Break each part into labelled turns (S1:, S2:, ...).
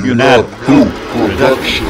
S1: UNAP production.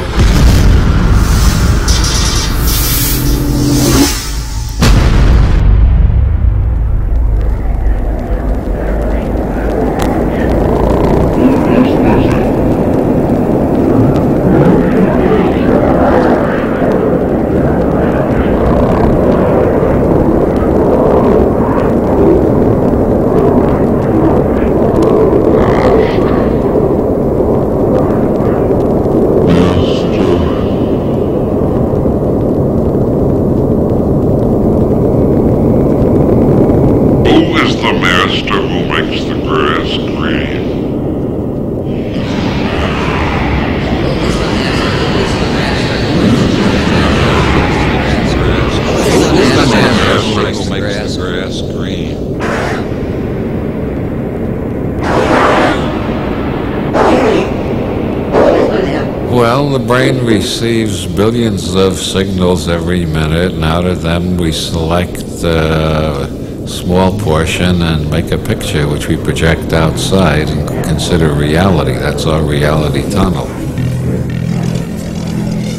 S2: Well, the brain receives billions of signals every minute, and out of them we select a small portion and make a picture which we project outside and consider reality. That's our reality tunnel.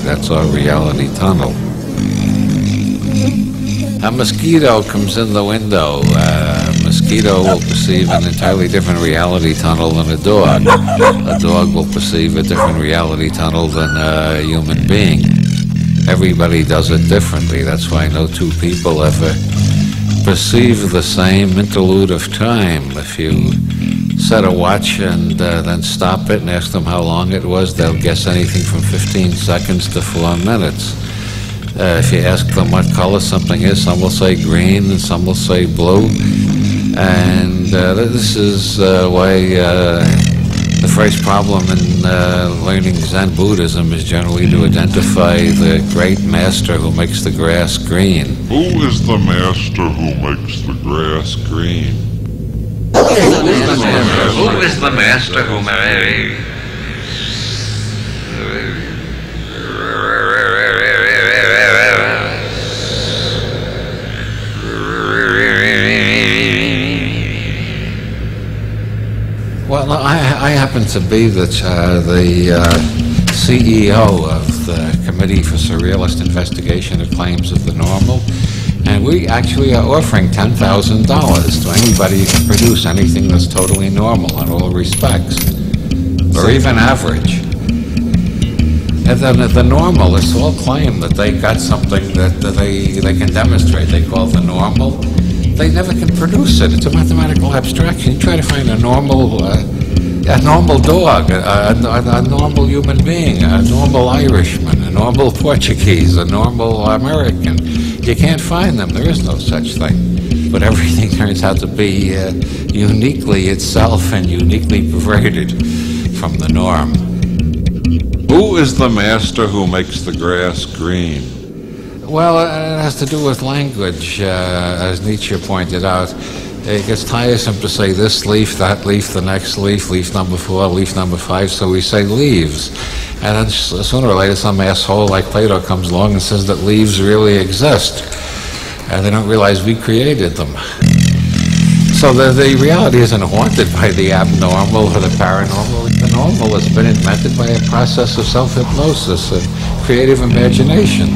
S2: That's our reality tunnel. A mosquito comes in the window. A mosquito will perceive an entirely different reality tunnel than a dog. A dog will perceive a different reality tunnel than a human being. Everybody does it differently. That's why no two people ever perceive the same interlude of time. If you set a watch and then stop it and ask them how long it was, they'll guess anything from 15 seconds to 4 minutes. If you ask them what color something is, some will say green and some will say blue. And this is why the first problem in learning Zen Buddhism is generally to identify the great master who makes the grass green.
S3: Who is the master who makes the grass green?
S2: Who is the master who makes... Well, I happen to be the CEO of the Committee for Surrealist Investigation of Claims of the Normal, and we actually are offering $10,000 to anybody who can produce anything that's totally normal in all respects, or even average. And then the normalists all claim that they got something that they can demonstrate. They call the normal. They never can produce it. It's a mathematical abstraction. You try to find a normal dog, a normal human being, a normal Irishman, a normal Portuguese, a normal American. You can't find them. There is no such thing. But everything turns out to be uniquely itself and uniquely perverted from the norm.
S3: Who is the master who makes the grass green?
S2: Well, it has to do with language, as Nietzsche pointed out. It gets tiresome to say this leaf, that leaf, the next leaf, leaf number 4, leaf number 5, so we say leaves. And then sooner or later some asshole like Plato comes along and says that leaves really exist. And they don't realize we created them. So the reality isn't haunted by the abnormal or the paranormal. The normal has been invented by a process of self-hypnosis, a creative imagination.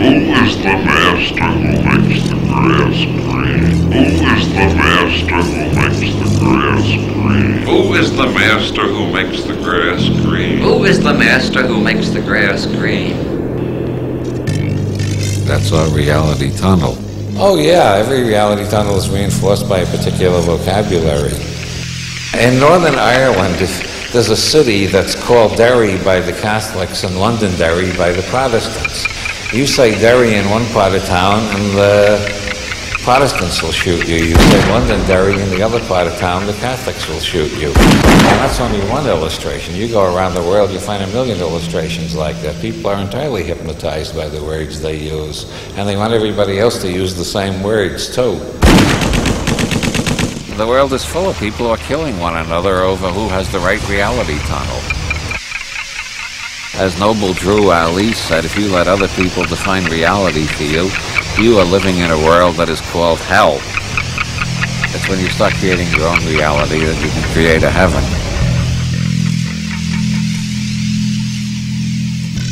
S3: Who is the master who makes the grass green? Who is the master who makes the grass green? Who is the master who makes the grass green?
S2: Who is the master who makes the grass green? That's our reality tunnel. Oh yeah, every reality tunnel is reinforced by a particular vocabulary. In Northern Ireland, there's a city that's called Derry by the Catholics and Londonderry by the Protestants. You say Derry in one part of town and the Protestants will shoot you. You say Londonderry in the other part of town, the Catholics will shoot you. And that's only one illustration. You go around the world, you find 1 million illustrations like that. People are entirely hypnotized by the words they use. And they want everybody else to use the same words too. The world is full of people who are killing one another over who has the right reality tunnel. As Noble Drew Ali said, if you let other people define reality for you, you are living in a world that is called hell. It's when you start creating your own reality that you can create a heaven.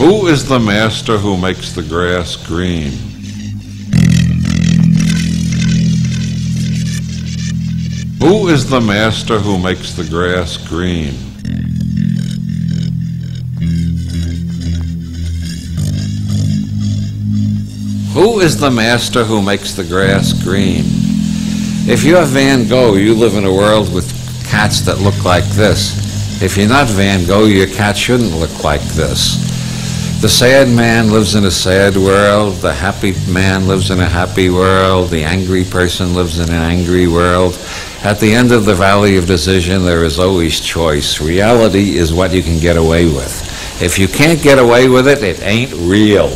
S3: Who is the master who makes the grass green? Who is the master who makes the grass green?
S2: Who is the master who makes the grass green? If you're Van Gogh, you live in a world with cats that look like this. If you're not Van Gogh, your cat shouldn't look like this. The sad man lives in a sad world. The happy man lives in a happy world. The angry person lives in an angry world. At the end of the valley of decision, there is always choice. Reality is what you can get away with. If you can't get away with it, it ain't real.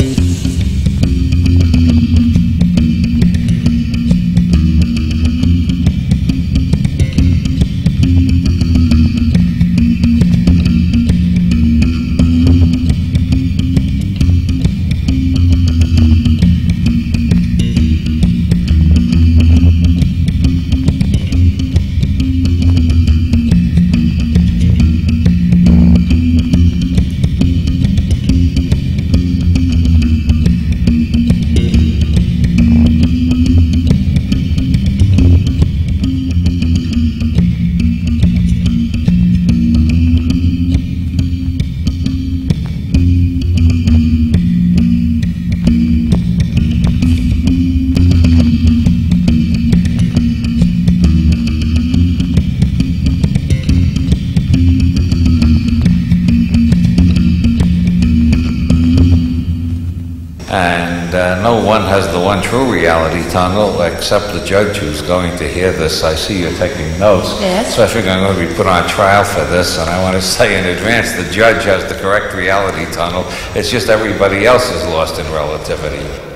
S2: And no one has the one true reality tunnel except the judge who's going to hear this. I see you're taking notes.
S4: Yes.
S2: So I figure I'm going to be put on trial for this, and I want to say in advance the judge has the correct reality tunnel. It's just everybody else is lost in relativity.